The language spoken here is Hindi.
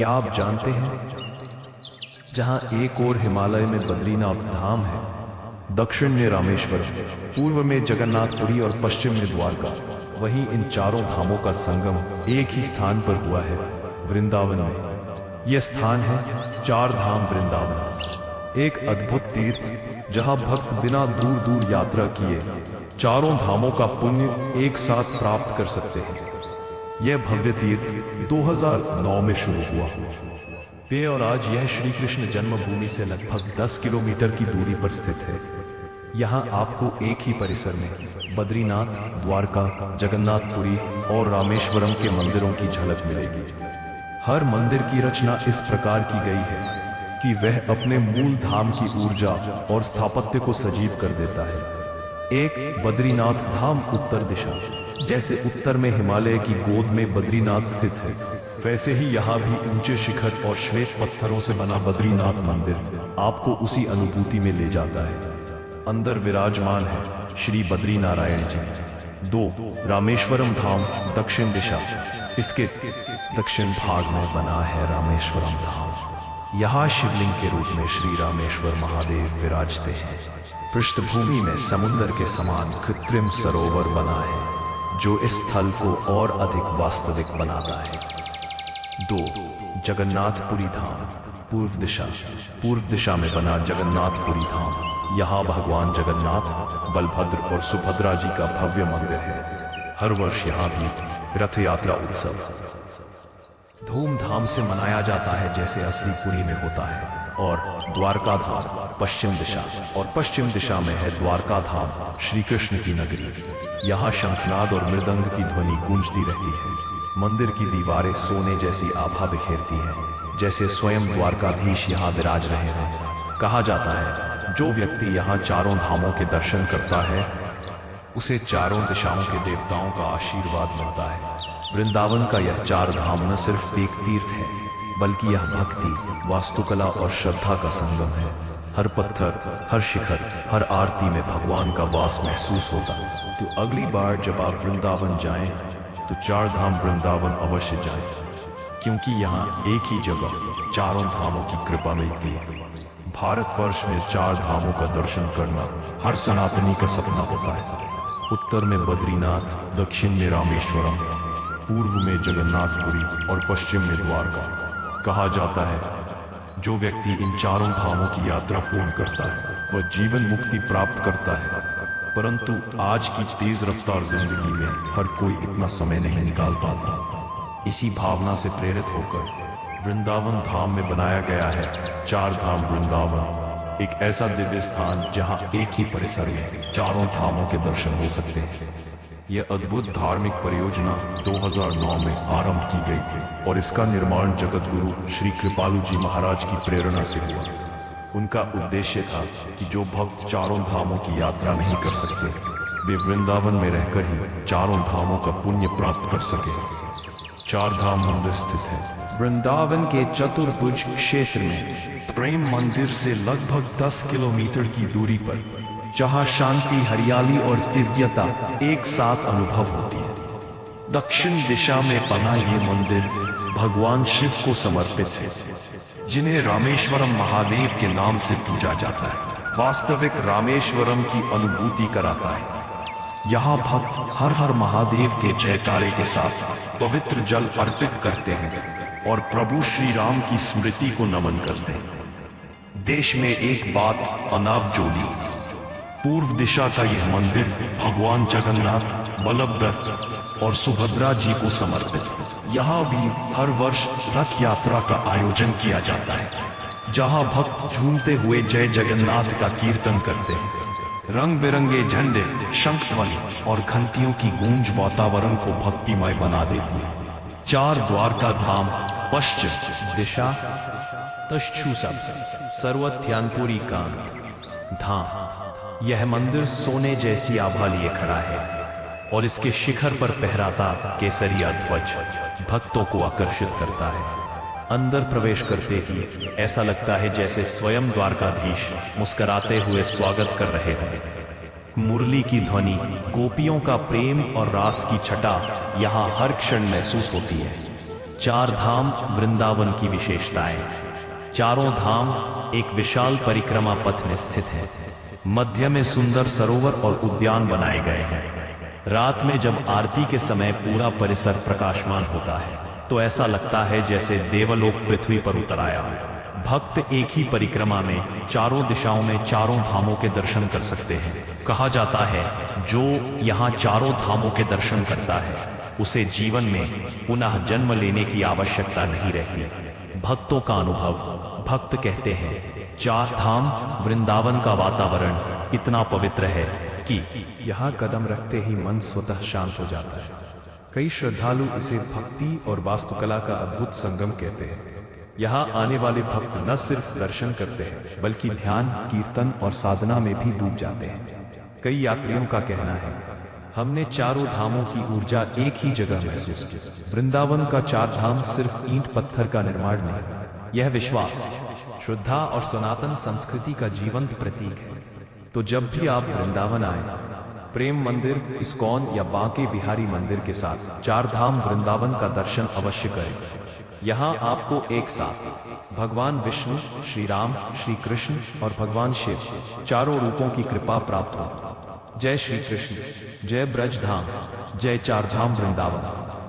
क्या आप जानते हैं, जहां एक और हिमालय में बद्रीनाथ धाम है, दक्षिण में रामेश्वरम, पूर्व में जगन्नाथपुरी और पश्चिम में द्वारका, वहीं इन चारों धामों का संगम एक ही स्थान पर हुआ है, वृंदावन में। यह स्थान है चार धाम वृंदावन, एक अद्भुत तीर्थ जहां भक्त बिना दूर दूर यात्रा किए चारों धामों का पुण्य एक साथ प्राप्त कर सकते हैं। यह भव्य तीर्थ 2009 में शुरू हुआ वे और आज यह श्री कृष्ण जन्मभूमि से लगभग 10 किलोमीटर की दूरी पर स्थित है। यहाँ आपको एक ही परिसर में बद्रीनाथ, द्वारका, जगन्नाथपुरी और रामेश्वरम के मंदिरों की झलक मिलेगी। हर मंदिर की रचना इस प्रकार की गई है कि वह अपने मूल धाम की ऊर्जा और स्थापत्य को सजीव कर देता है। एक बद्रीनाथ धाम उत्तर दिशा, जैसे उत्तर में हिमालय की गोद में बद्रीनाथ स्थित है, वैसे ही यहाँ भी ऊंचे शिखर और श्वेत पत्थरों से बना बद्रीनाथ मंदिर आपको उसी अनुभूति में ले जाता है। अंदर विराजमान है श्री बद्रीनारायण जी। 2 रामेश्वरम धाम दक्षिण दिशा, इसके दक्षिण भाग में बना है रामेश्वरम धाम। यहाँ शिवलिंग के रूप में श्री रामेश्वर महादेव विराजते हैं। पृष्ठभूमि में समुद्र के समान कृत्रिम सरोवर बना है जो इस स्थल को और अधिक वास्तविक बनाता है। 2 जगन्नाथपुरी धाम पूर्व दिशा में बना जगन्नाथपुरी धाम। यहाँ भगवान जगन्नाथ, बलभद्र और सुभद्रा जी का भव्य मंदिर है। हर वर्ष यहाँ भी रथ यात्रा उत्सव धूमधाम से मनाया जाता है जैसे असली पुरी में होता है। और द्वारका धाम पश्चिम दिशा, और पश्चिम दिशा में है द्वारका धाम, श्री कृष्ण की नगरी। यहाँ शंखनाद और मृदंग की ध्वनि गूंजती रहती है। मंदिर की दीवारें सोने जैसी आभा बिखेरती हैं, जैसे स्वयं द्वारकाधीश यहाँ विराज रहे हैं। कहा जाता है जो व्यक्ति यहाँ चारों धामों के दर्शन करता है उसे चारों दिशाओं के देवताओं का आशीर्वाद मिलता है। वृंदावन का यह चार धाम न सिर्फ एक तीर्थ है, बल्कि यह भक्ति, वास्तुकला और श्रद्धा का संगम है। हर पत्थर, हर शिखर, हर आरती में भगवान का वास महसूस होता है। तो अगली बार जब आप वृंदावन जाएं तो चार धाम वृंदावन अवश्य जाएं, क्योंकि यहाँ एक ही जगह चारों धामों की कृपा मिलती है। भारतवर्ष में चार धामों का दर्शन करना हर सनातनी का सपना होता है। उत्तर में बद्रीनाथ, दक्षिण में रामेश्वरम, पूर्व में जगन्नाथपुरी और पश्चिम में द्वारका। कहा जाता है जो व्यक्ति इन चारों धामों की यात्रा पूर्ण करता है वह जीवन मुक्ति प्राप्त करता है। परंतु आज की तेज रफ्तार जिंदगी में हर कोई इतना समय नहीं निकाल पाता। इसी भावना से प्रेरित होकर वृंदावन धाम में बनाया गया है चार धाम वृंदावन, एक ऐसा दिव्य स्थान जहां एक ही परिसर में चारों धामों के दर्शन हो सकते हैं। यह अद्भुत धार्मिक परियोजना 2009 में आरंभ की गई थी और इसका निर्माण जगत गुरु श्री कृपालु जी महाराज की प्रेरणा से हुआ। उनका उद्देश्य था कि जो भक्त चारों धामों की यात्रा नहीं कर सकते वे वृंदावन में रहकर ही चारों धामों का पुण्य प्राप्त कर सके। चार धाम मंदिर स्थित है वृंदावन के चतुर्भुज क्षेत्र में, प्रेम मंदिर से लगभग 10 किलोमीटर की दूरी पर, जहां शांति, हरियाली और दिव्यता एक साथ अनुभव होती है। दक्षिण दिशा में बना ये मंदिर भगवान शिव को समर्पित है, जिन्हें रामेश्वरम महादेव के नाम से पूजा जाता है। वास्तविक रामेश्वरम की अनुभूति कराता है। यहाँ भक्त हर हर महादेव के जयकारे के साथ पवित्र जल अर्पित करते हैं और प्रभु श्री राम की स्मृति को नमन करते हैं। देश में एक बात अनाव जोड़ी, पूर्व दिशा का यह मंदिर भगवान जगन्नाथ, बलभद्र और सुभद्रा जी को समर्पित है। यहाँ भी हर वर्ष रथ यात्रा का आयोजन किया जाता है, जहाँ भक्त झूमते हुए जय जगन्नाथ का कीर्तन करते हैं। रंग बिरंगे झंडे, शंख ध्वनि और घंटियों की गूंज वातावरण को भक्तिमय बना देती है। चार द्वारका धाम पश्चिम दिशा, तक्षुसा सर्वध्यानपुरी कांत धाम। यह मंदिर सोने जैसी आभा लिए खड़ा है और इसके शिखर पर फहराता केसरिया ध्वज भक्तों को आकर्षित करता है। अंदर प्रवेश करते ही ऐसा लगता है जैसे स्वयं द्वारकाधीश मुस्कुराते हुए स्वागत कर रहे हैं। मुरली की ध्वनि, गोपियों का प्रेम और रास की छटा यहाँ हर क्षण महसूस होती है। चार धाम वृंदावन की विशेषताएं। चारों धाम एक विशाल परिक्रमा पथ में स्थित है। मध्य में सुंदर सरोवर और उद्यान बनाए गए हैं। रात में जब आरती के समय पूरा परिसर प्रकाशमान होता है तो ऐसा लगता है जैसे देवलोक पृथ्वी पर उतर आया हो। भक्त एक ही परिक्रमा में चारों दिशाओं में चारों धामों के दर्शन कर सकते हैं। कहा जाता है जो यहाँ चारों धामों के दर्शन करता है उसे जीवन में पुनः जन्म लेने की आवश्यकता नहीं रहती। भक्तों का अनुभव। भक्त कहते हैं चार धाम वृंदावन का वातावरण इतना पवित्र है कि यहाँ कदम रखते ही मन स्वतः शांत हो जाता है। कई श्रद्धालु इसे भक्ति और वास्तुकला का अद्भुत संगम कहते हैं। यहाँ आने वाले भक्त न सिर्फ दर्शन करते हैं बल्कि ध्यान, कीर्तन और साधना में भी डूब जाते हैं। कई यात्रियों का कहना है हमने चारों धामों की ऊर्जा एक ही जगह महसूस की। वृंदावन का चार धाम सिर्फ ईंट पत्थर का निर्माण नहीं, यह विश्वास, श्रद्धा और सनातन संस्कृति का जीवंत प्रतीक है। तो जब भी आप वृंदावन आए, प्रेम मंदिर, इस्कॉन या बांके बिहारी मंदिर के साथ चार धाम वृंदावन का दर्शन अवश्य करें। यहाँ आपको एक साथ भगवान विष्णु, श्री राम, श्री कृष्ण और भगवान शिव चारों रूपों की कृपा प्राप्त हो। जय श्री कृष्ण, जय ब्रज धाम, जय चार धाम वृंदावन।